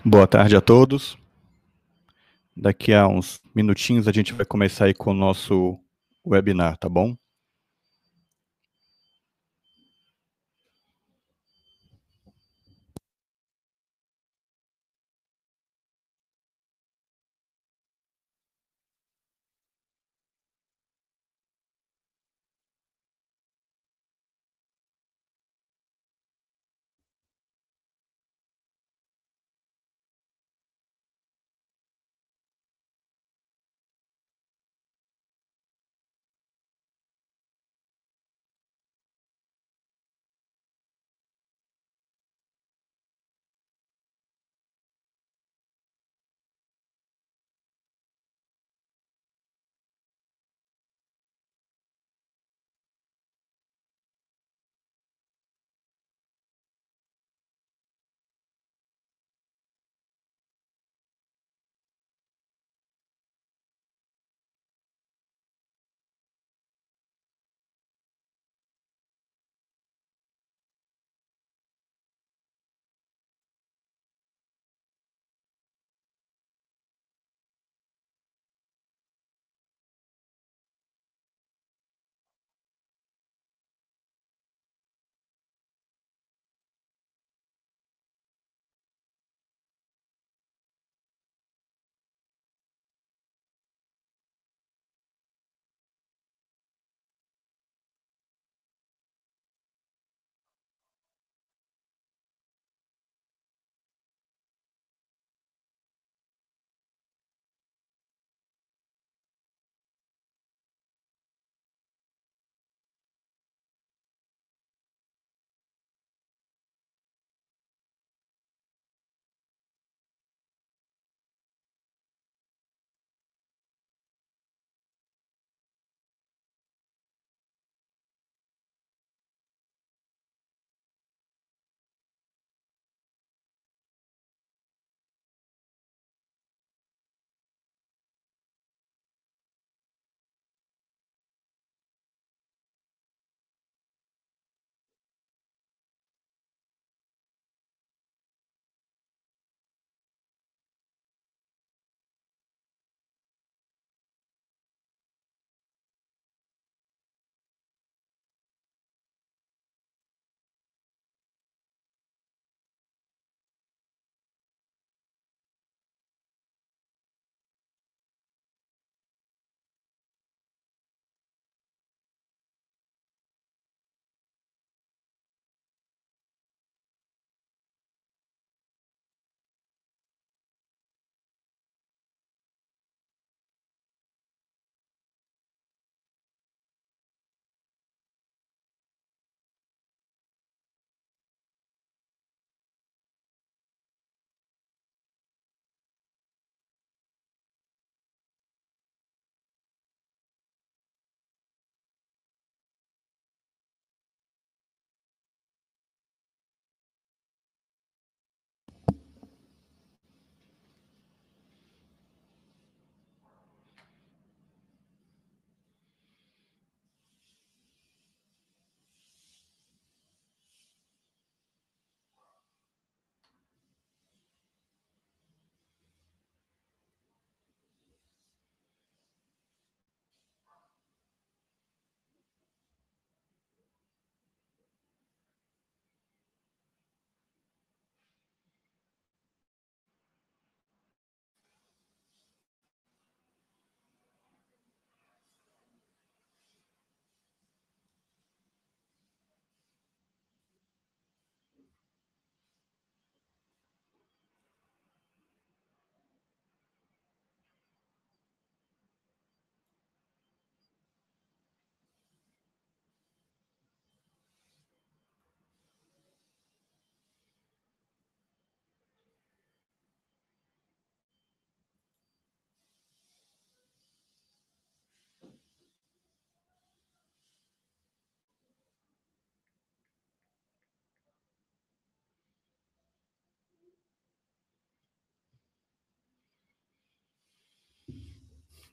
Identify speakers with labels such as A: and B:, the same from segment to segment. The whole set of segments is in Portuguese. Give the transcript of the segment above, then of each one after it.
A: Boa tarde a todos. Daqui a uns minutinhos a gente vai começar aí com o nosso webinar, tá bom?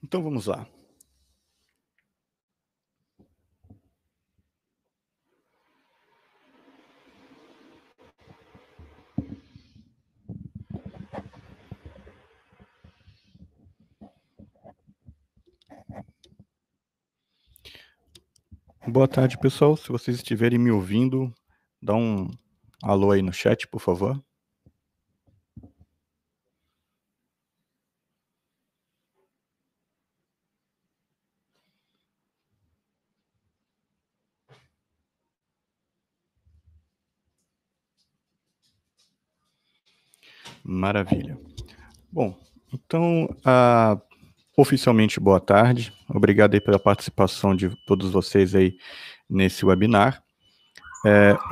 A: Então vamos lá. Boa tarde, pessoal. Se vocês estiverem me ouvindo, dá um alô aí no chat, por favor. Maravilha. Bom, então, oficialmente, boa tarde. Obrigado aí pela participação de todos vocês aí nesse webinar.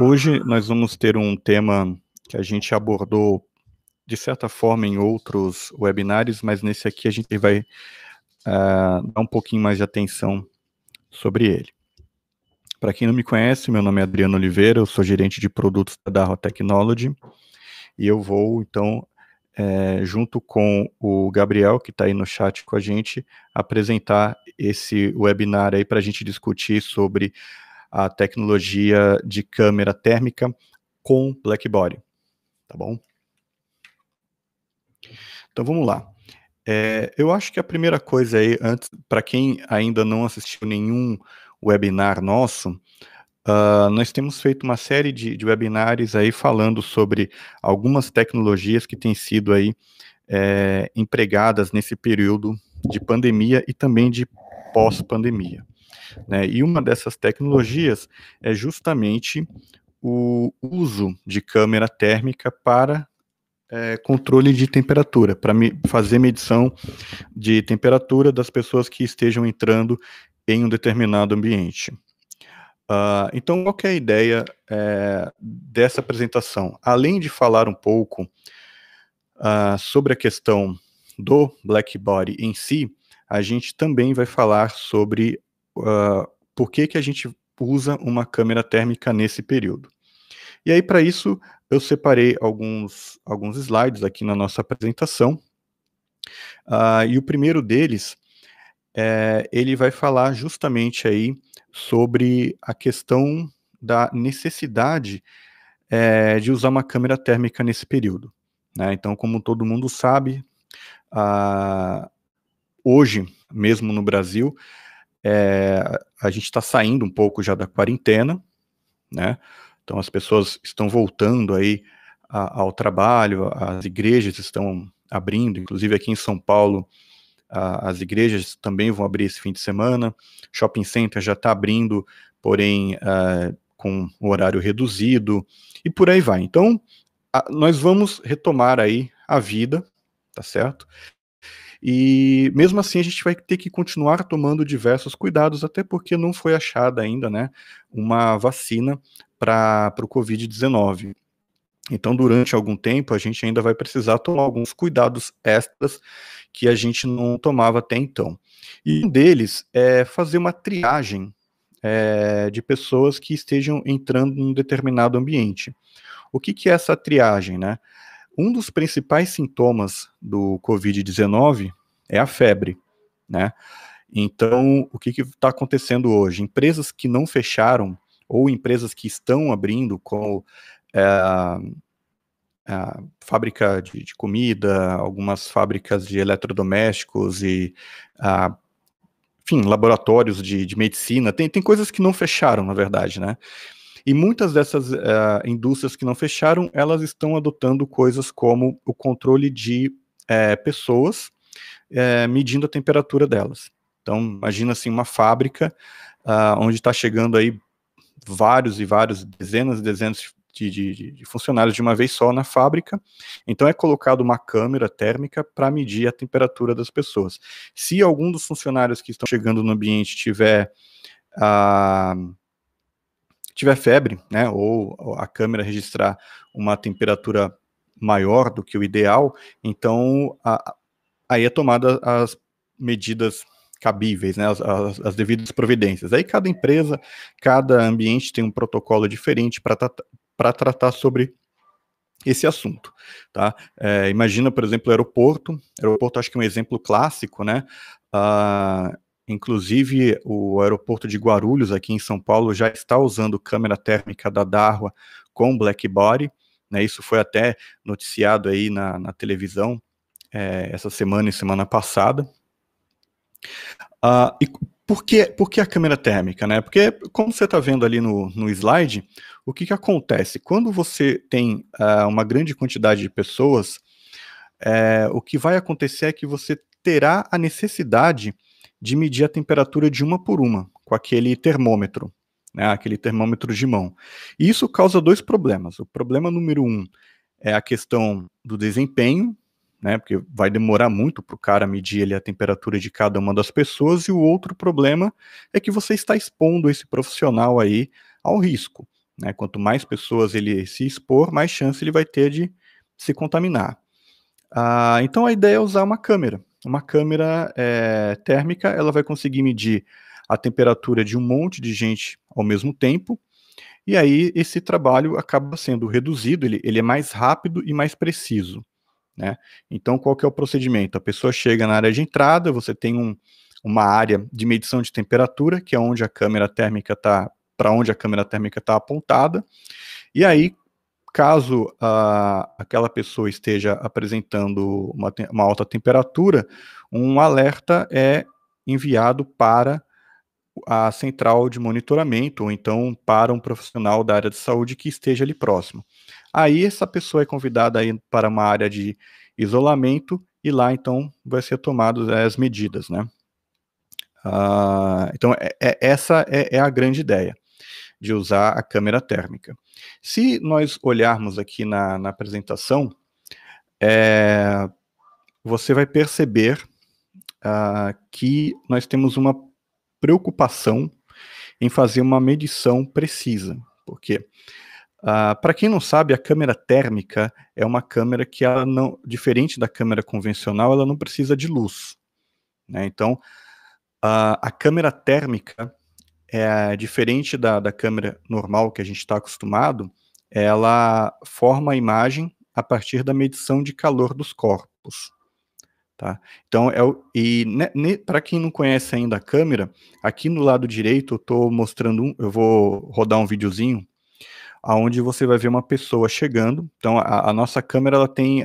A: Hoje nós vamos ter um tema que a gente abordou, de certa forma, em outros webinars, mas nesse aqui a gente vai dar um pouquinho mais de atenção sobre ele. Para quem não me conhece, meu nome é Adriano Oliveira, eu sou gerente de produtos da Darro Technology, e eu vou, então, junto com o Gabriel, que está aí no chat com a gente, apresentar esse webinar aí para a gente discutir sobre a tecnologia de câmera térmica com Blackbody, tá bom? Então vamos lá. Eu acho que a primeira coisa aí, antes, para quem ainda não assistiu nenhum webinar nosso, nós temos feito uma série de webinars aí falando sobre algumas tecnologias que têm sido aí empregadas nesse período de pandemia e também de pós-pandemia, né? E uma dessas tecnologias é justamente o uso de câmera térmica para controle de temperatura, para fazer medição de temperatura das pessoas que estejam entrando em um determinado ambiente. Então, qual que é a ideia dessa apresentação? Além de falar um pouco sobre a questão do Blackbody em si, a gente também vai falar sobre por que a gente usa uma câmera térmica nesse período. E aí, para isso, eu separei alguns slides aqui na nossa apresentação, e o primeiro deles, ele vai falar justamente aí sobre a questão da necessidade de usar uma câmera térmica nesse período, né? Então, como todo mundo sabe, hoje, mesmo no Brasil, a gente está saindo um pouco já da quarentena, né? Então as pessoas estão voltando aí ao trabalho, as igrejas estão abrindo, inclusive aqui em São Paulo, as igrejas também vão abrir esse fim de semana, shopping center já está abrindo, porém com o horário reduzido, e por aí vai. Então, nós vamos retomar aí a vida, tá certo? E mesmo assim a gente vai ter que continuar tomando diversos cuidados, até porque não foi achada ainda, né, uma vacina para o Covid-19. Então, durante algum tempo, a gente ainda vai precisar tomar alguns cuidados extras que a gente não tomava até então. E um deles é fazer uma triagem de pessoas que estejam entrando num determinado ambiente. O que é essa triagem, né? Um dos principais sintomas do Covid-19 é a febre, né? Então, o que está acontecendo hoje? Empresas que não fecharam, ou empresas que estão abrindo, como a fábrica de comida, algumas fábricas de eletrodomésticos e, enfim, laboratórios de medicina, tem coisas que não fecharam, na verdade, né? E muitas dessas indústrias que não fecharam, elas estão adotando coisas como o controle de pessoas, medindo a temperatura delas. Então, imagina assim, uma fábrica onde está chegando aí vários e vários, dezenas e dezenas de funcionários de uma vez só na fábrica, então é colocado uma câmera térmica para medir a temperatura das pessoas. Se algum dos funcionários que estão chegando no ambiente tiver febre, né, ou a câmera registrar uma temperatura maior do que o ideal, então aí é tomada as medidas cabíveis, né, as devidas providências. Aí cada empresa, cada ambiente tem um protocolo diferente para tratar sobre esse assunto, tá? Imagina, por exemplo, o aeroporto acho que é um exemplo clássico, né? Inclusive, o aeroporto de Guarulhos, aqui em São Paulo, já está usando câmera térmica da Darro com Blackbody, né? Isso foi até noticiado aí na televisão essa semana e semana passada. E Por que a câmera térmica, né? Porque, como você está vendo ali no slide, o que acontece? Quando você tem uma grande quantidade de pessoas, o que vai acontecer é que você terá a necessidade de medir a temperatura de uma por uma, com aquele termômetro, né? Aquele termômetro de mão. E isso causa dois problemas. O problema número um é a questão do desempenho, né, porque vai demorar muito para o cara medir ali a temperatura de cada uma das pessoas, e o outro problema é que você está expondo esse profissional aí ao risco, né, quanto mais pessoas ele se expor, mais chance ele vai ter de se contaminar. Então a ideia é usar uma câmera térmica, ela vai conseguir medir a temperatura de um monte de gente ao mesmo tempo, e aí esse trabalho acaba sendo reduzido, ele é mais rápido e mais preciso, né? Então qual que é o procedimento? A pessoa chega na área de entrada, você tem uma área de medição de temperatura, que é onde a câmera térmica está, para onde a câmera térmica está apontada, e aí, caso aquela pessoa esteja apresentando uma alta temperatura, um alerta é enviado para a central de monitoramento, ou então para um profissional da área de saúde que esteja ali próximo. Aí essa pessoa é convidada a ir para uma área de isolamento, e lá então vai ser tomadas as medidas, né? Então essa é a grande ideia de usar a câmera térmica. Se nós olharmos aqui na apresentação, você vai perceber que nós temos uma preocupação em fazer uma medição precisa. Por quê? Para quem não sabe, a câmera térmica é uma câmera que ela não, diferente da câmera convencional, ela não precisa de luz, né? Então, a câmera térmica é diferente da câmera normal que a gente está acostumado, ela forma a imagem a partir da medição de calor dos corpos. Tá? Então, para quem não conhece ainda a câmera, aqui no lado direito eu estou mostrando, eu vou rodar um videozinho, onde você vai ver uma pessoa chegando. Então, a nossa câmera ela tem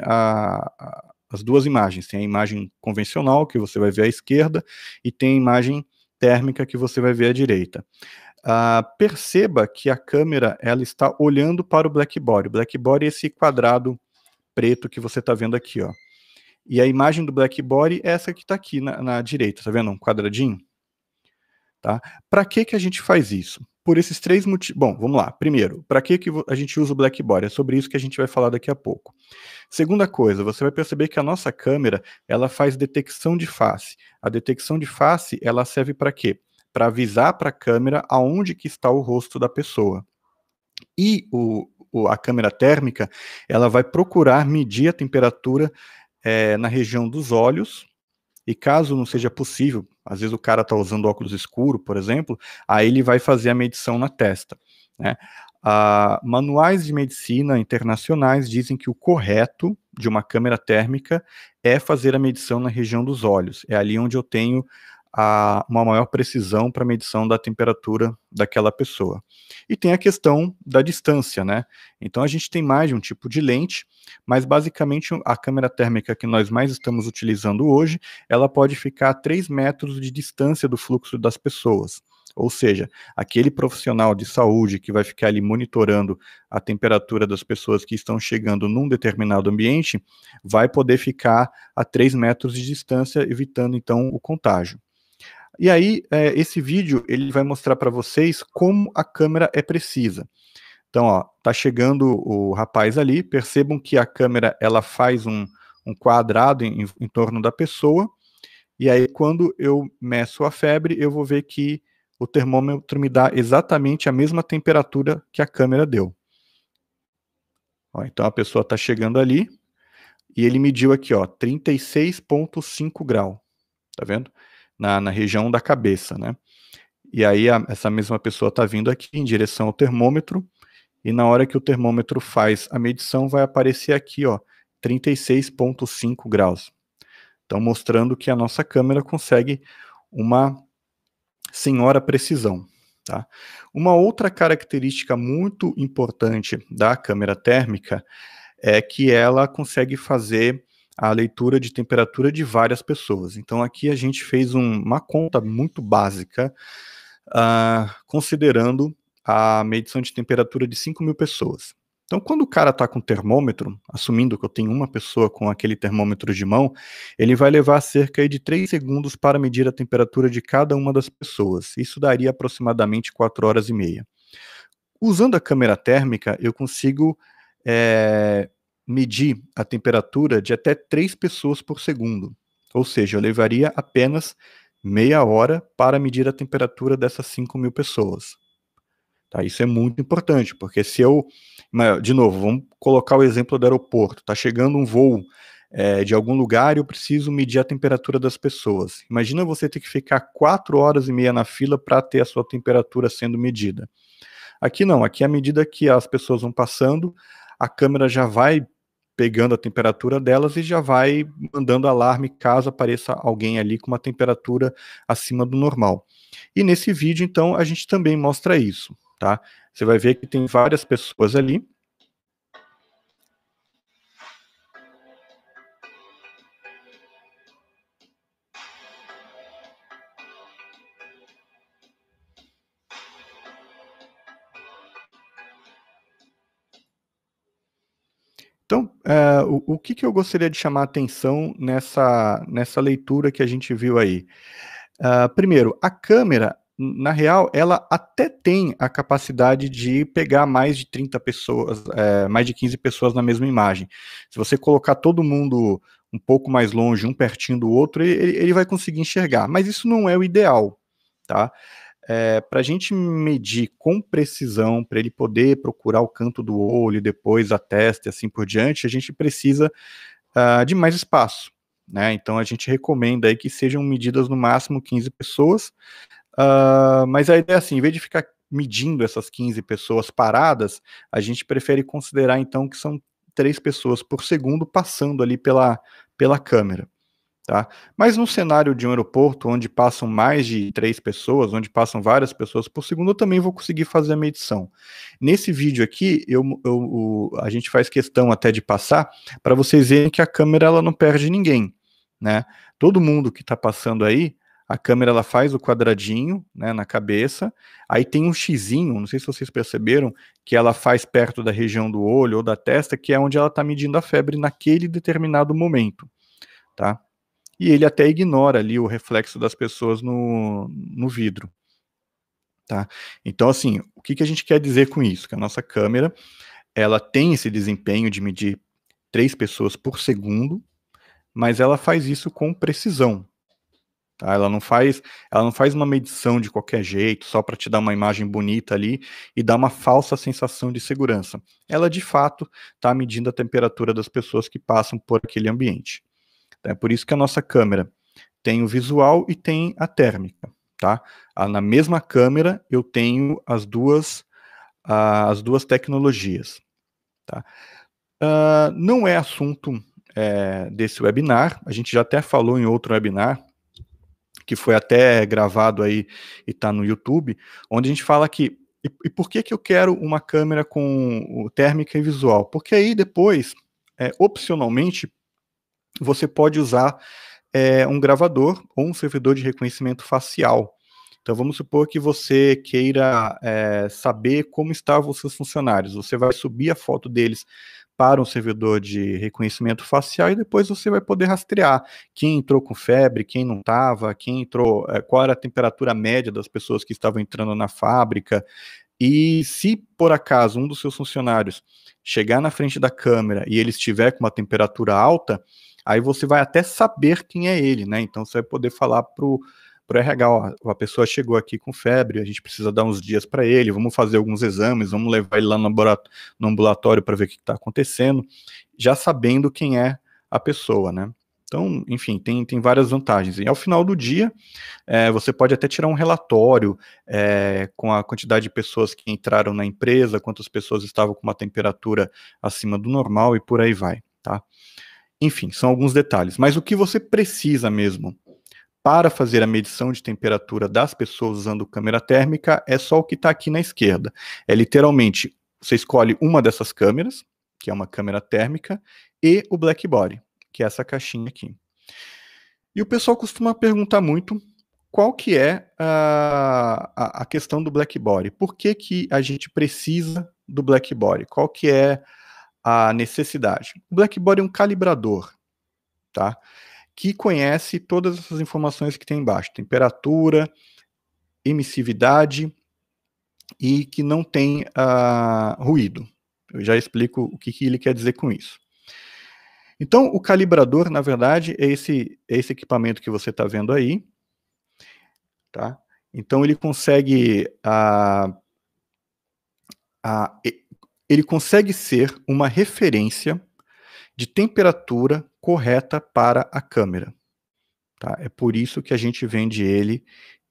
A: as duas imagens, tem a imagem convencional, que você vai ver à esquerda, e tem a imagem térmica, que você vai ver à direita. Perceba que a câmera ela está olhando para o blackboard. O blackboard é esse quadrado preto que você está vendo aqui, ó. E a imagem do blackboard é essa que está aqui na direita, tá vendo? Um quadradinho. Tá? Para que a gente faz isso? Por esses três motivos. Bom, vamos lá. Primeiro, para que a gente usa o blackboard? É sobre isso que a gente vai falar daqui a pouco. Segunda coisa, você vai perceber que a nossa câmera ela faz detecção de face. A detecção de face ela serve para quê? Para avisar para a câmera aonde que está o rosto da pessoa. E a câmera térmica ela vai procurar medir a temperatura na região dos olhos, e caso não seja possível, às vezes o cara está usando óculos escuro, por exemplo, aí ele vai fazer a medição na testa, né? Manuais de medicina internacionais dizem que o correto de uma câmera térmica é fazer a medição na região dos olhos. É ali onde eu tenho uma maior precisão para a medição da temperatura daquela pessoa. E tem a questão da distância, né? Então a gente tem mais de um tipo de lente, mas basicamente a câmera térmica que nós mais estamos utilizando hoje, ela pode ficar a 3 metros de distância do fluxo das pessoas. Ou seja, aquele profissional de saúde que vai ficar ali monitorando a temperatura das pessoas que estão chegando num determinado ambiente, vai poder ficar a 3 metros de distância, evitando então o contágio. E aí, esse vídeo ele vai mostrar para vocês como a câmera é precisa. Então, ó, tá chegando o rapaz ali, percebam que a câmera ela faz um quadrado em torno da pessoa, e aí quando eu meço a febre, eu vou ver que o termômetro me dá exatamente a mesma temperatura que a câmera deu. Ó, então a pessoa está chegando ali, e ele mediu aqui, ó, 36,5 graus, tá vendo? Na região da cabeça, né? E aí essa mesma pessoa está vindo aqui em direção ao termômetro, e na hora que o termômetro faz a medição, vai aparecer aqui, ó, 36,5 graus. Então, mostrando que a nossa câmera consegue uma senhora precisão. Tá? Uma outra característica muito importante da câmera térmica é que ela consegue fazer a leitura de temperatura de várias pessoas. Então aqui a gente fez uma conta muito básica, considerando a medição de temperatura de 5.000 pessoas. Então, quando o cara está com termômetro, assumindo que eu tenho uma pessoa com aquele termômetro de mão, ele vai levar cerca de 3 segundos para medir a temperatura de cada uma das pessoas. Isso daria aproximadamente 4 horas e meia. Usando a câmera térmica, eu consigo medir a temperatura de até 3 pessoas por segundo. Ou seja, eu levaria apenas meia hora para medir a temperatura dessas 5.000 pessoas. Tá, isso é muito importante, porque se eu... De novo, vamos colocar o exemplo do aeroporto. Está chegando um voo de algum lugar e eu preciso medir a temperatura das pessoas. Imagina você ter que ficar 4 horas e meia na fila para ter a sua temperatura sendo medida. Aqui não, aqui à medida que as pessoas vão passando, a câmera já vai pegando a temperatura delas e já vai mandando alarme caso apareça alguém ali com uma temperatura acima do normal. E nesse vídeo, então, a gente também mostra isso, tá? Você vai ver que tem várias pessoas ali. Então, o que eu gostaria de chamar a atenção nessa leitura que a gente viu aí? Primeiro, a câmera, na real, ela até tem a capacidade de pegar mais de 30 pessoas, mais de 15 pessoas na mesma imagem. Se você colocar todo mundo um pouco mais longe, um pertinho do outro, ele vai conseguir enxergar, mas isso não é o ideal, tá? Para a gente medir com precisão, para ele poder procurar o canto do olho, depois a testa e assim por diante, a gente precisa de mais espaço, né? Então a gente recomenda aí que sejam medidas no máximo 15 pessoas, mas a ideia é assim, em vez de ficar medindo essas 15 pessoas paradas, a gente prefere considerar então que são 3 pessoas por segundo passando ali pela câmera. Tá? Mas no cenário de um aeroporto, onde passam mais de 3 pessoas, onde passam várias pessoas por segundo, eu também vou conseguir fazer a medição. Nesse vídeo aqui, a gente faz questão até de passar, para vocês verem que a câmera ela não perde ninguém, né? Todo mundo que está passando aí, a câmera ela faz o quadradinho, né, na cabeça, aí tem um xizinho, não sei se vocês perceberam, que ela faz perto da região do olho ou da testa, que é onde ela está medindo a febre naquele determinado momento, tá? E ele até ignora ali o reflexo das pessoas no vidro, tá? Então, assim, o que a gente quer dizer com isso? Que a nossa câmera, ela tem esse desempenho de medir 3 pessoas por segundo, mas ela faz isso com precisão, tá? Ela não faz uma medição de qualquer jeito, só para te dar uma imagem bonita ali e dar uma falsa sensação de segurança. Ela, de fato, está medindo a temperatura das pessoas que passam por aquele ambiente. É por isso que a nossa câmera tem o visual e tem a térmica, tá? Na mesma câmera eu tenho as duas tecnologias, tá? Não é assunto desse webinar, a gente já até falou em outro webinar, que foi até gravado aí e está no YouTube, onde a gente fala que, e por que eu quero uma câmera com térmica e visual? Porque aí depois, opcionalmente, você pode usar um gravador ou um servidor de reconhecimento facial. Então vamos supor que você queira saber como estavam os seus funcionários. Você vai subir a foto deles para um servidor de reconhecimento facial e depois você vai poder rastrear quem entrou com febre, quem não estava, quem entrou, qual era a temperatura média das pessoas que estavam entrando na fábrica. E se por acaso um dos seus funcionários chegar na frente da câmera e ele estiver com uma temperatura alta, aí você vai até saber quem é ele, né? Então você vai poder falar pro RH, ó, a pessoa chegou aqui com febre, a gente precisa dar uns dias para ele, vamos fazer alguns exames, vamos levar ele lá no ambulatório para ver o que está acontecendo, já sabendo quem é a pessoa, né? Então, enfim, tem várias vantagens. E ao final do dia, você pode até tirar um relatório com a quantidade de pessoas que entraram na empresa, quantas pessoas estavam com uma temperatura acima do normal e por aí vai, tá? Enfim, são alguns detalhes. Mas o que você precisa mesmo para fazer a medição de temperatura das pessoas usando câmera térmica é só o que está aqui na esquerda. É literalmente, você escolhe uma dessas câmeras, que é uma câmera térmica, e o black body. que é essa caixinha aqui. E o pessoal costuma perguntar muito qual que é a questão do black body. Por que que a gente precisa do black body? Qual que é a necessidade? O black body é um calibrador, tá? Que conhece todas essas informações que tem embaixo, temperatura, emissividade e que não tem ruído. Eu já explico o que ele quer dizer com isso. Então, o calibrador, na verdade, é esse equipamento que você está vendo aí, tá? Então, ele consegue ele consegue ser uma referência de temperatura correta para a câmera, tá? É por isso que a gente vende ele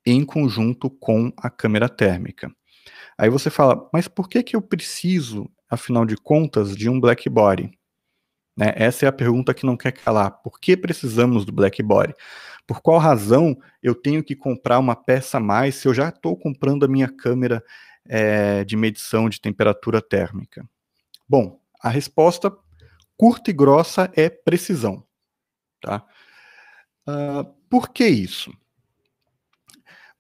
A: em conjunto com a câmera térmica. Aí você fala, mas por que que eu preciso, afinal de contas, de um black body? Né? Essa é a pergunta que não quer calar. Por que precisamos do black body? Por qual razão eu tenho que comprar uma peça a mais se eu já estou comprando a minha câmera de medição de temperatura térmica? Bom, a resposta curta e grossa é precisão. Tá? Por que isso?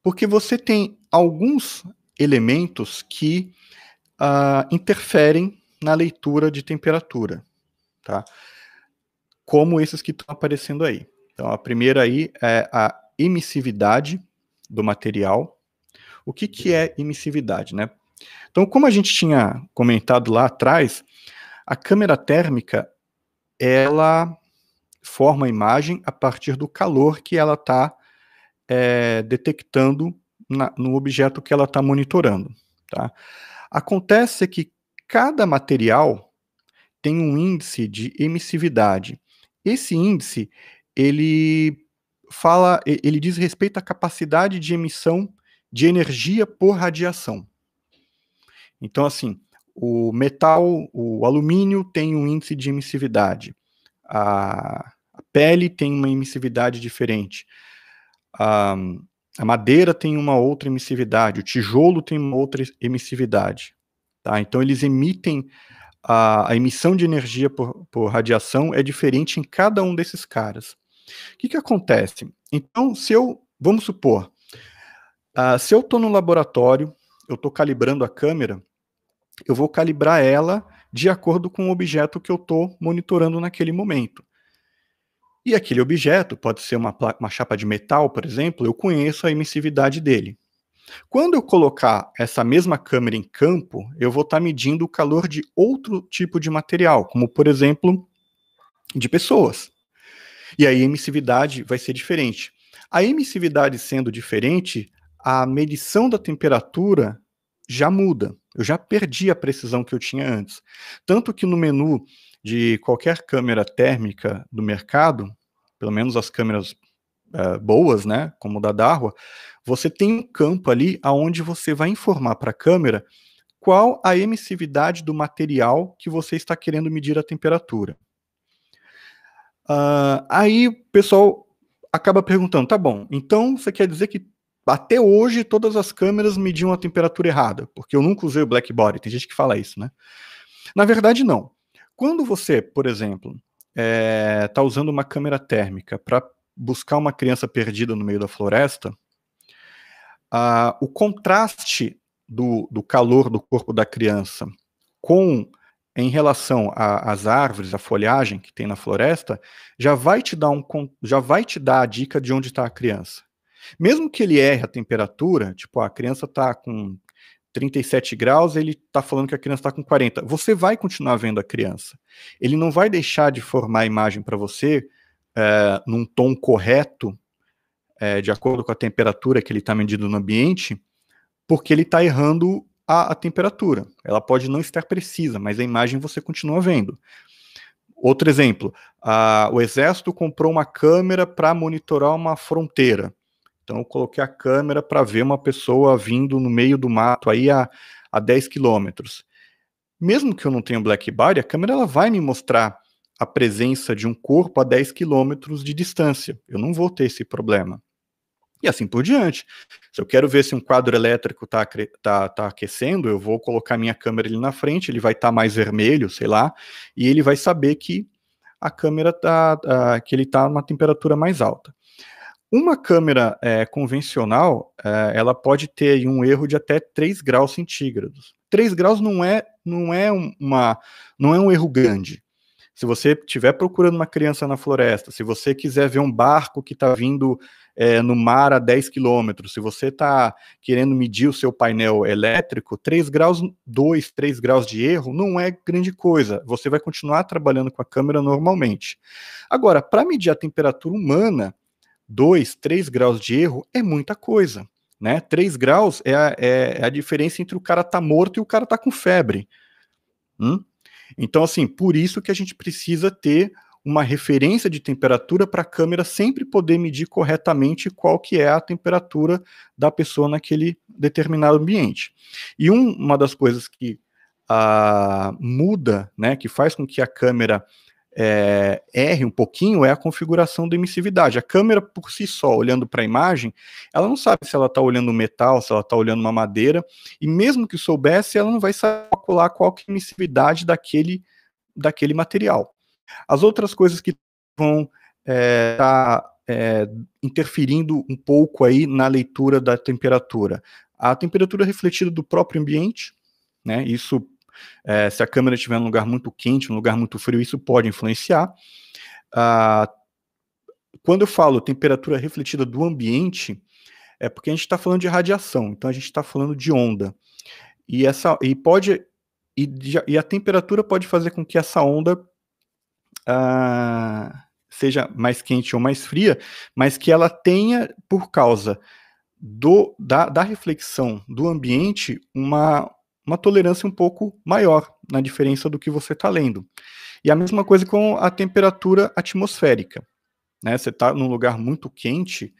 A: Porque você tem alguns elementos que interferem na leitura de temperatura, tá? Como esses que estão aparecendo aí. Então, a primeira aí é a emissividade do material. O que que é emissividade, né? Então, como a gente tinha comentado lá atrás, a câmera térmica, ela forma a imagem a partir do calor que ela está detectando no objeto que ela está monitorando, tá? Acontece que cada material tem um índice de emissividade. Esse índice, ele diz respeito à capacidade de emissão de energia por radiação. Então, assim, o metal, o alumínio tem um índice de emissividade. A pele tem uma emissividade diferente. A madeira tem uma outra emissividade. O tijolo tem uma outra emissividade. Tá? Então, eles emitem a emissão de energia por radiação é diferente em cada um desses caras. O que acontece? Então, vamos supor, se eu estou no laboratório, eu estou calibrando a câmera, eu vou calibrar ela de acordo com o objeto que eu estou monitorando naquele momento. E aquele objeto pode ser uma chapa de metal, por exemplo, eu conheço a emissividade dele. Quando eu colocar essa mesma câmera em campo, eu vou estar medindo o calor de outro tipo de material, como, por exemplo, de pessoas. E aí a emissividade vai ser diferente. A emissividade sendo diferente, a medição da temperatura já muda. Eu já perdi a precisão que eu tinha antes. Tanto que no menu de qualquer câmera térmica do mercado, pelo menos as câmeras boas, né, como o da Dahua, você tem um campo ali onde você vai informar para a câmera qual a emissividade do material que você está querendo medir a temperatura. Aí o pessoal acaba perguntando, tá bom, então você quer dizer que até hoje todas as câmeras mediam a temperatura errada, porque eu nunca usei o black body, tem gente que fala isso, né? Na verdade, não. Quando você, por exemplo, está usando uma câmera térmica para buscar uma criança perdida no meio da floresta, o contraste do calor do corpo da criança em relação às árvores, à folhagem que tem na floresta, já vai te dar a dica de onde está a criança. Mesmo que ele erre a temperatura, tipo, a criança está com 37 graus, ele está falando que a criança está com 40. Você vai continuar vendo a criança. Ele não vai deixar de formar a imagem para você num tom correto, de acordo com a temperatura que ele está medindo no ambiente, porque ele está errando a temperatura. Ela pode não estar precisa, mas a imagem você continua vendo. Outro exemplo, o exército comprou uma câmera para monitorar uma fronteira. Então eu coloquei a câmera para ver uma pessoa vindo no meio do mato aí a 10 quilômetros. Mesmo que eu não tenha black body, a câmera ela vai me mostrar a presença de um corpo a 10 quilômetros de distância. Eu não vou ter esse problema. E assim por diante. Se eu quero ver se um quadro elétrico está aquecendo, eu vou colocar minha câmera ali na frente, ele vai estar mais vermelho, sei lá, e ele vai saber que a câmera que ele está numa temperatura mais alta. Uma câmera convencional, ela pode ter aí um erro de até 3 graus centígrados. 3 graus não é um erro grande. Se você estiver procurando uma criança na floresta, se você quiser ver um barco que está vindo no mar a 10 quilômetros, se você está querendo medir o seu painel elétrico, 3 graus, 2, 3 graus de erro não é grande coisa. Você vai continuar trabalhando com a câmera normalmente. Agora, para medir a temperatura humana, 2, 3 graus de erro é muita coisa. Né? 3 graus é a diferença entre o cara estar morto e o cara estar com febre. Então, assim, por isso que a gente precisa ter uma referência de temperatura para a câmera sempre poder medir corretamente qual que é a temperatura da pessoa naquele determinado ambiente. E uma das coisas que muda, né, que faz com que a câmera erre um pouquinho é a configuração da emissividade. A câmera, por si só, olhando para a imagem, ela não sabe se ela está olhando um metal, se ela está olhando uma madeira, e mesmo que soubesse, ela não vai saber calcular qual que é a emissividade daquele material. As outras coisas que vão estar interferindo um pouco aí na leitura da temperatura. A temperatura refletida do próprio ambiente, né, isso se a câmera estiver num lugar muito quente, num lugar muito frio, isso pode influenciar. Quando eu falo temperatura refletida do ambiente, é porque a gente está falando de radiação, então a gente está falando de onda. E a temperatura pode fazer com que essa onda seja mais quente ou mais fria, mas que ela tenha, por causa da reflexão do ambiente, uma tolerância um pouco maior na diferença do que você está lendo. E a mesma coisa com a temperatura atmosférica. Né? Você está num lugar muito quente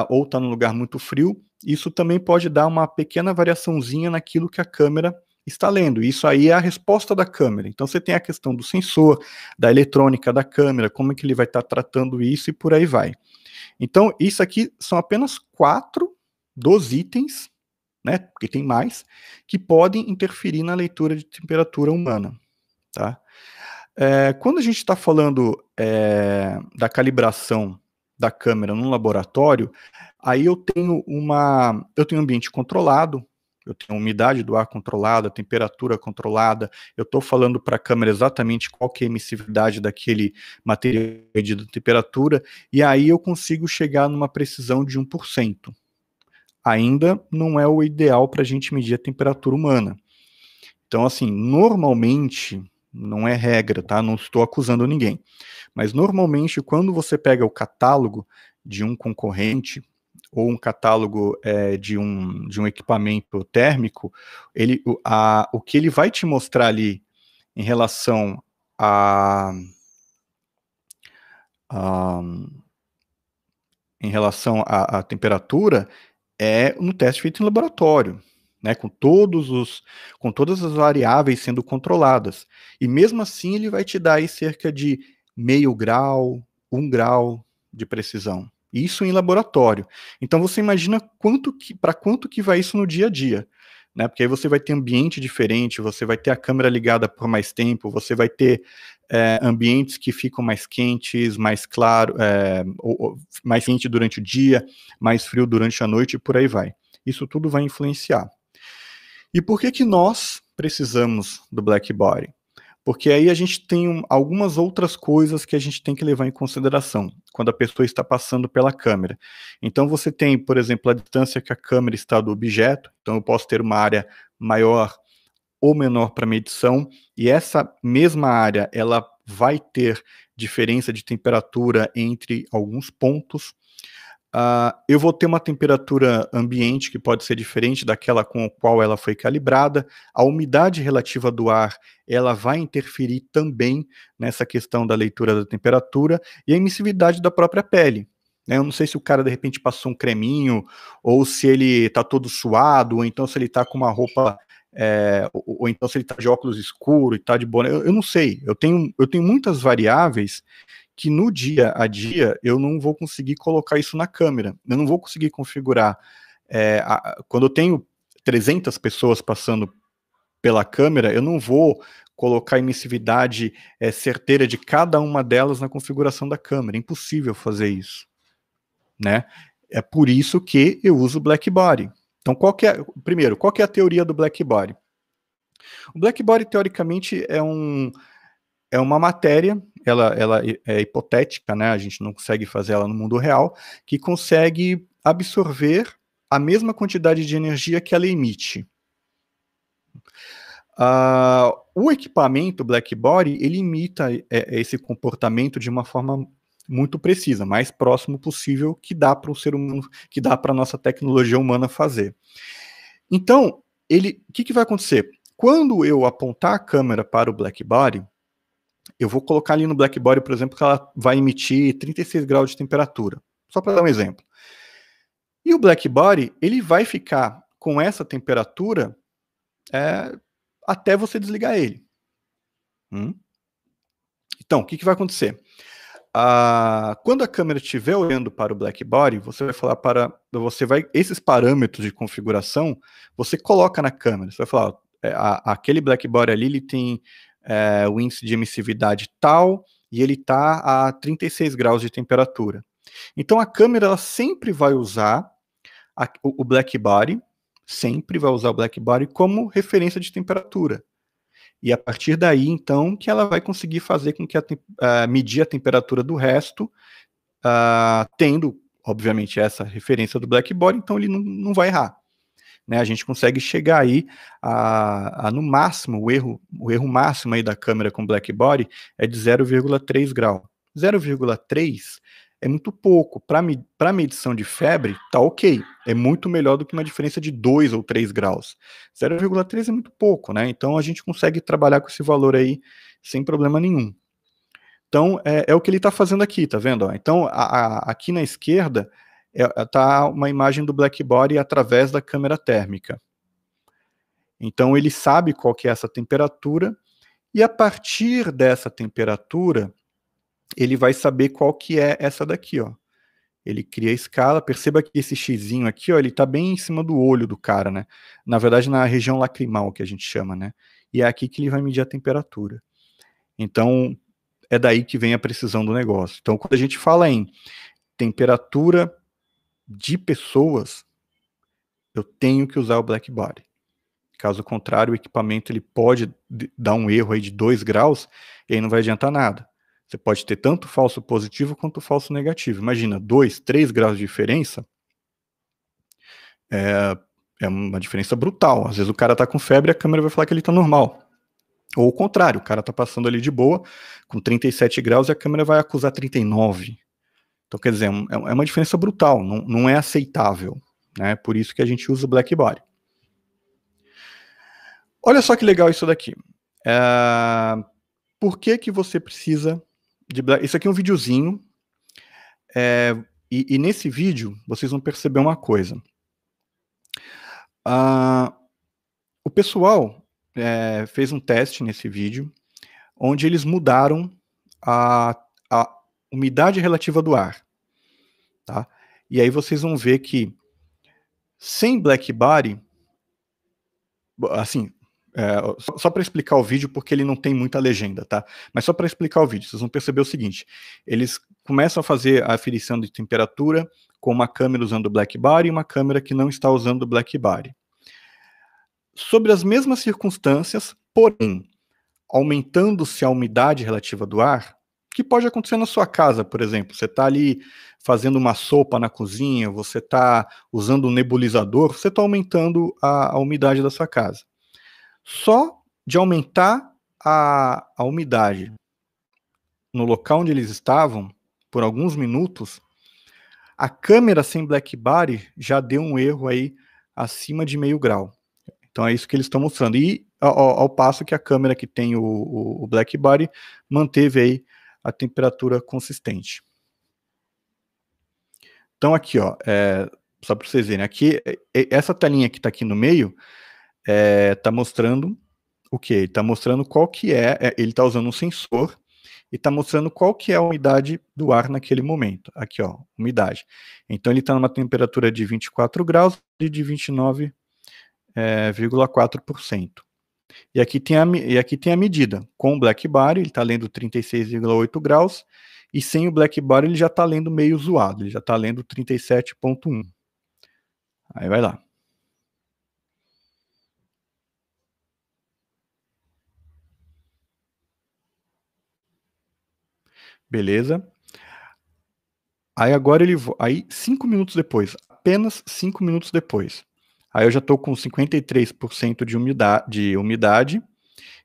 A: ou está num lugar muito frio, isso também pode dar uma pequena variaçãozinha naquilo que a câmera está lendo. Isso aí é a resposta da câmera. Então você tem a questão do sensor, da eletrônica da câmera, como é que ele vai estar tratando isso e por aí vai. Então, isso aqui são apenas 4 dos itens, né, porque tem mais, que podem interferir na leitura de temperatura humana. Tá? Quando a gente está falando da calibração da câmera no laboratório, aí eu tenho um ambiente controlado, eu tenho a umidade do ar controlada, a temperatura controlada, eu estou falando para a câmera exatamente qual que é a emissividade daquele material medido a temperatura, e aí eu consigo chegar numa precisão de 1%. Ainda não é o ideal para a gente medir a temperatura humana. Então, assim, normalmente, não é regra, tá? Não estou acusando ninguém. Mas, normalmente, quando você pega o catálogo de um concorrente, ou um catálogo de um equipamento térmico, o que ele vai te mostrar ali em relação à temperatura é no teste feito em laboratório, né, com todas as variáveis sendo controladas. E mesmo assim ele vai te dar aí cerca de meio grau, 1 grau de precisão. Isso em laboratório. Então você imagina para quanto que vai isso no dia a dia. Né, porque aí você vai ter ambiente diferente, você vai ter a câmera ligada por mais tempo, você vai ter ambientes que ficam mais quentes, mais claro, mais quente durante o dia, mais frio durante a noite e por aí vai. Isso tudo vai influenciar. E por que nós precisamos do Black Body? Porque aí a gente tem algumas outras coisas que a gente tem que levar em consideração quando a pessoa está passando pela câmera. Então você tem, por exemplo, a distância que a câmera está do objeto, então eu posso ter uma área maior ou menor para medição, e essa mesma área ela vai ter diferença de temperatura entre alguns pontos. Eu vou ter uma temperatura ambiente que pode ser diferente daquela com a qual ela foi calibrada. A umidade relativa do ar ela vai interferir também nessa questão da leitura da temperatura e a emissividade da própria pele. Eu não sei se o cara de repente passou um creminho ou se ele está todo suado ou então se ele está com uma roupa ou então se ele está de óculos escuro e está de boné. Eu não sei. Eu tenho muitas variáveis que no dia a dia eu não vou conseguir colocar isso na câmera, eu não vou conseguir configurar. Quando eu tenho 300 pessoas passando pela câmera, eu não vou colocar a emissividade certeira de cada uma delas na configuração da câmera. É impossível fazer isso, né? É por isso que eu uso o Blackbody. Então, primeiro, qual que é a teoria do Blackbody? O Blackbody, teoricamente, é uma matéria, ela é hipotética, né? A gente não consegue fazer ela no mundo real, que consegue absorver a mesma quantidade de energia que ela emite. O equipamento Blackbody, ele imita esse comportamento de uma forma muito precisa, mais próximo possível que dá para o ser humano, que dá para a nossa tecnologia humana fazer. Então, o que vai acontecer? Quando eu apontar a câmera para o Blackbody, eu vou colocar ali no Blackbody, por exemplo, que ela vai emitir 36 graus de temperatura, só para dar um exemplo. E o Blackbody, ele vai ficar com essa temperatura até você desligar ele. Então, o que vai acontecer? Quando a câmera estiver olhando para o Blackbody, você vai falar esses parâmetros de configuração, você coloca na câmera. Você vai falar, aquele Blackbody ali, ele tem o índice de emissividade tal, e ele está a 36 graus de temperatura. Então a câmera, ela sempre vai usar o Blackbody, como referência de temperatura. E a partir daí, então, que ela vai conseguir fazer com que medir a temperatura do resto, tendo, obviamente, essa referência do Blackbody, então ele não vai errar. Né? A gente consegue chegar aí no máximo, o erro máximo aí da câmera com Blackbody é de 0,3 grau. 0,3 é muito pouco. Para medição de febre, tá ok. É muito melhor do que uma diferença de 2 ou 3 graus. 0,3 é muito pouco, né? Então a gente consegue trabalhar com esse valor aí sem problema nenhum. Então é o que ele está fazendo aqui, tá vendo? Então aqui na esquerda tá uma imagem do Blackbody através da câmera térmica. Então ele sabe qual que é essa temperatura, e a partir dessa temperatura, ele vai saber qual que é essa daqui, ó. Ele cria a escala, perceba que esse xizinho aqui, ó, ele tá bem em cima do olho do cara, né? Na verdade, na região lacrimal, que a gente chama, né? E é aqui que ele vai medir a temperatura. Então, é daí que vem a precisão do negócio. Então, quando a gente fala em temperatura de pessoas, eu tenho que usar o Blackbody. Caso contrário, o equipamento ele pode dar um erro aí de 2 graus e aí não vai adiantar nada. Você pode ter tanto falso positivo quanto falso negativo. Imagina, 2, 3 graus de diferença é uma diferença brutal. Às vezes o cara tá com febre e a câmera vai falar que ele tá normal. Ou o contrário, o cara tá passando ali de boa, com 37 graus, e a câmera vai acusar 39. Então, quer dizer, é uma diferença brutal, não é aceitável, né? Por isso que a gente usa o Blackbody. Olha só que legal isso daqui. Por que você precisa de Black... Isso aqui é um videozinho, e nesse vídeo vocês vão perceber uma coisa. O pessoal fez um teste nesse vídeo, onde eles mudaram a umidade relativa do ar. Tá? E aí vocês vão ver que sem Blackbody, assim, só para explicar o vídeo, porque ele não tem muita legenda, tá? Mas só para explicar o vídeo, vocês vão perceber o seguinte: eles começam a fazer a aferição de temperatura com uma câmera usando o Blackbody e uma câmera que não está usando o Blackbody. Sobre as mesmas circunstâncias, porém, aumentando-se a umidade relativa do ar, que pode acontecer na sua casa, por exemplo. Você está ali fazendo uma sopa na cozinha, você está usando um nebulizador, você está aumentando a umidade da sua casa. Só de aumentar a umidade no local onde eles estavam, por alguns minutos, a câmera sem Blackbody já deu um erro aí acima de 0,5 grau. Então é isso que eles estão mostrando. E ao passo que a câmera que tem o Blackbody manteve aí a temperatura consistente. Então aqui, ó, só para vocês verem, aqui, essa telinha que está aqui no meio, está mostrando o quê? Está mostrando qual que ele está usando um sensor e está mostrando qual que é a umidade do ar naquele momento. Aqui, ó, umidade. Então ele está numa temperatura de 24 graus e de 29,4%. E aqui tem a medida. Com o Black Body, ele está lendo 36,8 graus, e sem o Black Body ele já está lendo meio zoado, ele já está lendo 37,1. Aí vai lá. Beleza. Aí agora aí 5 minutos depois, apenas 5 minutos depois. Aí eu já estou com 53% de umidade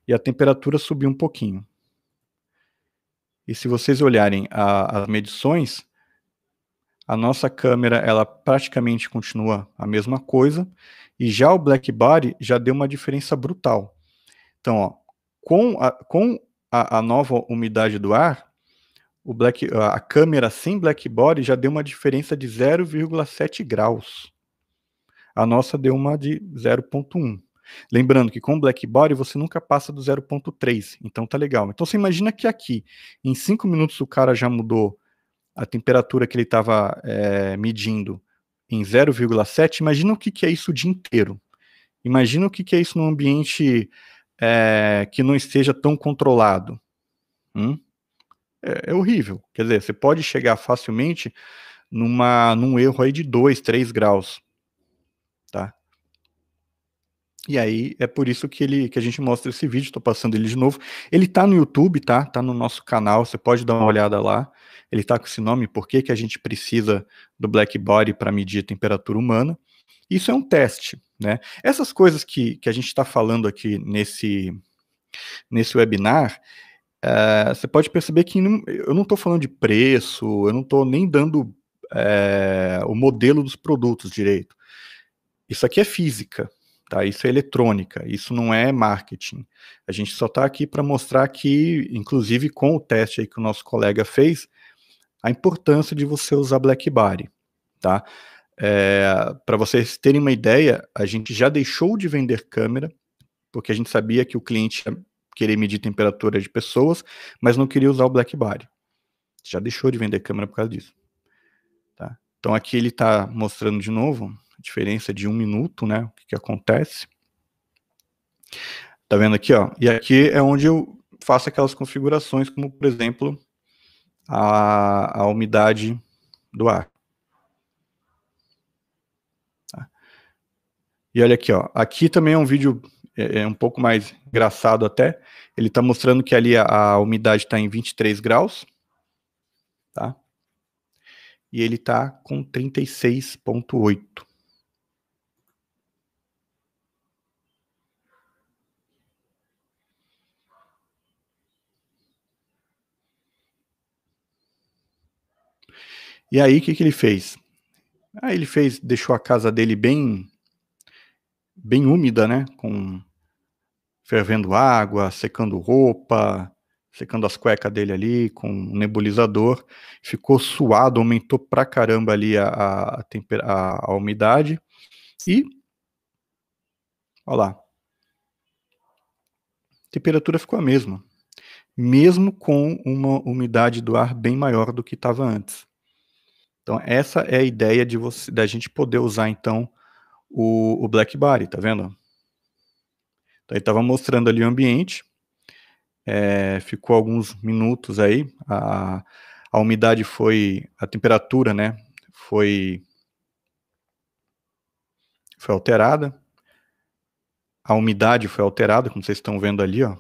A: e a temperatura subiu um pouquinho. E se vocês olharem as medições, a nossa câmera ela praticamente continua a mesma coisa, e já o Black Body já deu uma diferença brutal. Então, ó, com a nova umidade do ar, a câmera sem Black Body já deu uma diferença de 0,7 graus. A nossa deu uma de 0,1. Lembrando que com Black Body você nunca passa do 0,3, então tá legal. Então você imagina que aqui, em 5 minutos o cara já mudou a temperatura que ele estava medindo em 0,7, imagina o que é isso o dia inteiro. Imagina o que é isso num ambiente que não esteja tão controlado. É horrível. Quer dizer, você pode chegar facilmente num erro aí de 2, 3 graus. Tá? E aí é por isso que a gente mostra esse vídeo, estou passando ele de novo. Ele está no YouTube, tá? Tá no nosso canal, você pode dar uma olhada lá. Ele está com esse nome, Por que a gente precisa do Black Body para medir a temperatura humana. Isso é um teste, né? Essas coisas que a gente está falando aqui nesse webinar, você pode perceber que eu não estou falando de preço, eu não estou nem dando o modelo dos produtos direito. Isso aqui é física, tá? Isso é eletrônica, isso não é marketing. A gente só está aqui para mostrar que, inclusive com o teste aí que o nosso colega fez, a importância de você usar Black Body, tá? Para vocês terem uma ideia, a gente já deixou de vender câmera, porque a gente sabia que o cliente ia querer medir temperatura de pessoas, mas não queria usar o Black Body. Já deixou de vender câmera por causa disso. Tá? Então aqui ele está mostrando de novo a diferença de 1 minuto, né? O que acontece. Tá vendo aqui, ó? E aqui é onde eu faço aquelas configurações, como por exemplo, a umidade do ar. Tá? E olha aqui, ó. Aqui também é um vídeo um pouco mais engraçado até. Ele está mostrando que ali a umidade está em 23 graus. Tá? E ele está com 36,8. E aí, o que ele fez? Aí ele deixou a casa dele bem úmida, né? Com fervendo água, secando roupa, secando as cuecas dele ali com um nebulizador. Ficou suado, aumentou pra caramba ali a umidade. E, olha lá, a temperatura ficou a mesma. Mesmo com uma umidade do ar bem maior do que estava antes. Então, essa é a ideia da gente poder usar, então, o Black Body, tá vendo? Então, ele estava mostrando ali o ambiente, ficou alguns minutos aí, a umidade a temperatura, né, foi alterada, a umidade foi alterada, como vocês estão vendo ali, ó,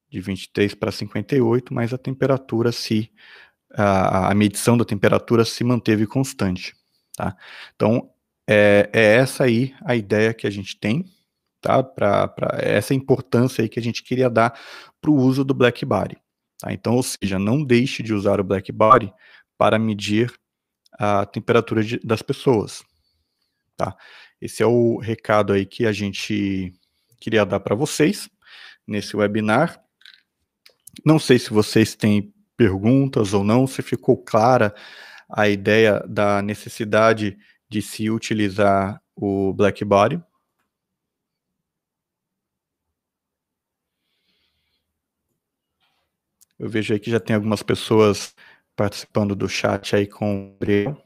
A: de 23 para 58, mas a temperatura a medição da temperatura se manteve constante, tá? Então, é essa aí a ideia que a gente tem, tá? Essa importância aí que a gente queria dar para o uso do Black Body, tá? Então, ou seja, não deixe de usar o Black Body para medir a temperatura das pessoas, tá? Esse é o recado aí que a gente queria dar para vocês nesse webinar. Não sei se vocês têm perguntas ou não, se ficou clara a ideia da necessidade de se utilizar o Black Body. Eu vejo aí que já tem algumas pessoas participando do chat aí com o Gabriel.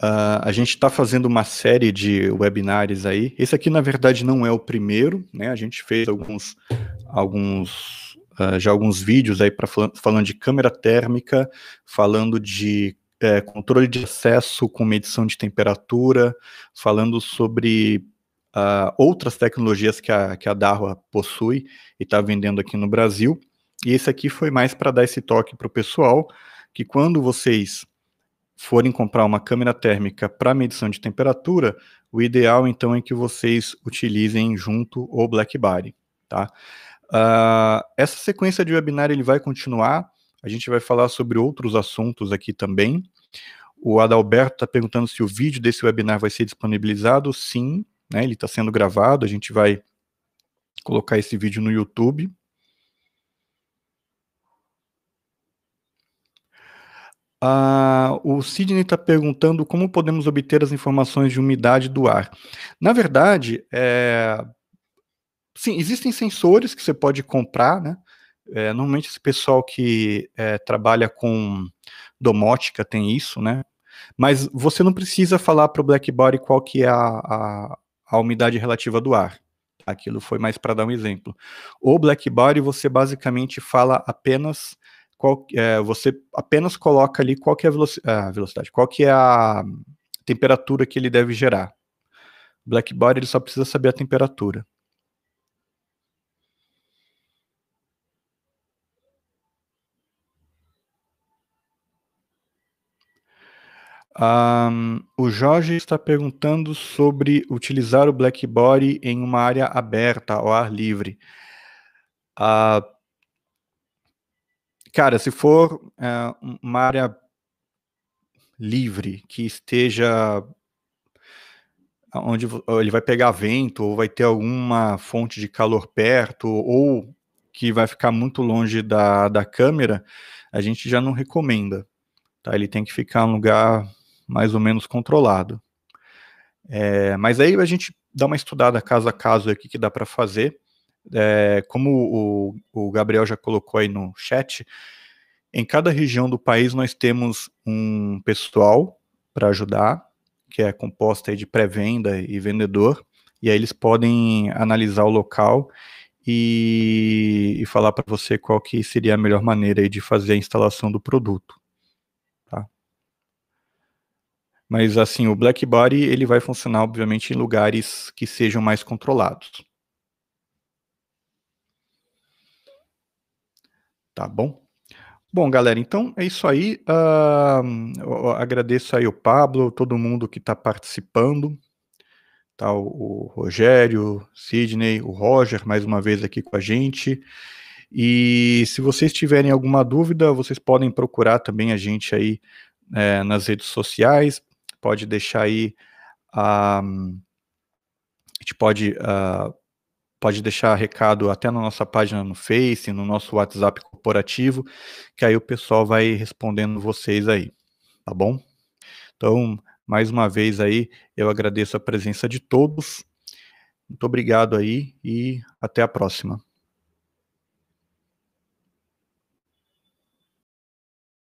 A: A gente está fazendo uma série de webinários aí. Esse aqui, na verdade, não é o primeiro, né? A gente fez já alguns vídeos aí falando de câmera térmica, falando de controle de acesso com medição de temperatura, falando sobre outras tecnologias que a Dahua possui e está vendendo aqui no Brasil. E esse aqui foi mais para dar esse toque para o pessoal, que quando vocês forem comprar uma câmera térmica para medição de temperatura, o ideal então é que vocês utilizem junto o BlackBody, tá? Essa sequência de webinar ele vai continuar, a gente vai falar sobre outros assuntos aqui também. O Adalberto está perguntando se o vídeo desse webinar vai ser disponibilizado. Sim, né, ele está sendo gravado, a gente vai colocar esse vídeo no YouTube. O Sidney está perguntando como podemos obter as informações de umidade do ar. Na verdade, sim, existem sensores que você pode comprar, né? Normalmente esse pessoal que trabalha com domótica tem isso, né? Mas você não precisa falar para o BlackBody qual que é a umidade relativa do ar. Aquilo foi mais para dar um exemplo. O BlackBody você basicamente fala apenas você apenas coloca ali qual que é a velocidade, qual que é a temperatura que ele deve gerar. O BlackBody ele só precisa saber a temperatura. O Jorge está perguntando sobre utilizar o BlackBody em uma área aberta, ao ar livre. Cara, se for uma área livre, que esteja onde ele vai pegar vento, ou vai ter alguma fonte de calor perto, ou que vai ficar muito longe da câmera, a gente já não recomenda. Tá? Ele tem que ficar em um lugar mais ou menos controlado. Mas aí a gente dá uma estudada caso a caso aqui que dá para fazer. Como o Gabriel já colocou aí no chat, em cada região do país nós temos um pessoal para ajudar, que é composto aí de pré-venda e vendedor, e aí eles podem analisar o local e falar para você qual que seria a melhor maneira aí de fazer a instalação do produto. Tá? Mas assim, o BlackBody ele vai funcionar obviamente em lugares que sejam mais controlados. Tá bom? Bom, galera, então é isso aí. Eu agradeço aí o Pablo, todo mundo que está participando. Tá, o Rogério, Sidney, o Roger, mais uma vez aqui com a gente. E se vocês tiverem alguma dúvida, vocês podem procurar também a gente aí nas redes sociais. Pode deixar aí, a gente pode deixar recado até na nossa página no Face, no nosso WhatsApp corporativo, que aí o pessoal vai respondendo vocês aí, tá bom? Então, mais uma vez aí, eu agradeço a presença de todos. Muito obrigado aí e até a próxima.